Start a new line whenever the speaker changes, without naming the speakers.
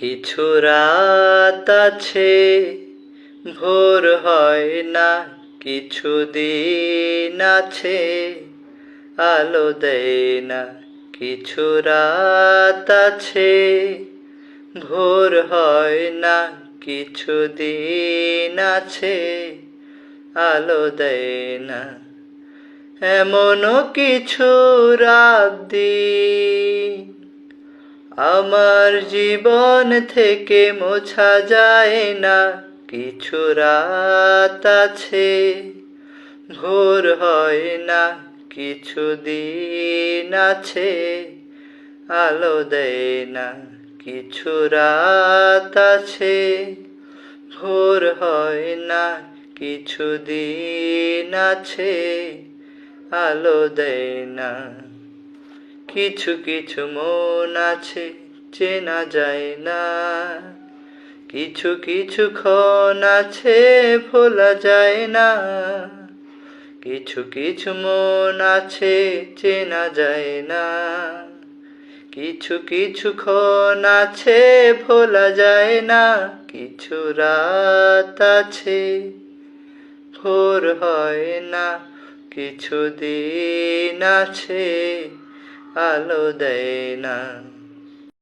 কিছু রাত আছে ভোর হয় না, কিছু দিন আছে আলো দেয় না। কিছু রাত আছে ভোর হয় না, কিছু দিন আছে আলো দেয় না। এমনও কিছু রাত দিন আমার জীবন থেকে মোছা যায় না। কিছু রাত আছে ভোর হয় না, কিছু দিন আছে আলো দেয় না। কিছু রাত আছে ভোর হয় না, কিছু দিন আছে আলো দেয় না। কিছু কিছু মন আছে চেনা যায় না, কিছু কিছু ক্ষণ আছে ভোলা যায় না। কিছু কিছু মন আছে চেনা যায় না, কিছু কিছু ক্ষণ আছে ভোলা যায় না। কিছু রাত আছে ভোর হয় না, কিছু দিন আছে আলো দেয় না।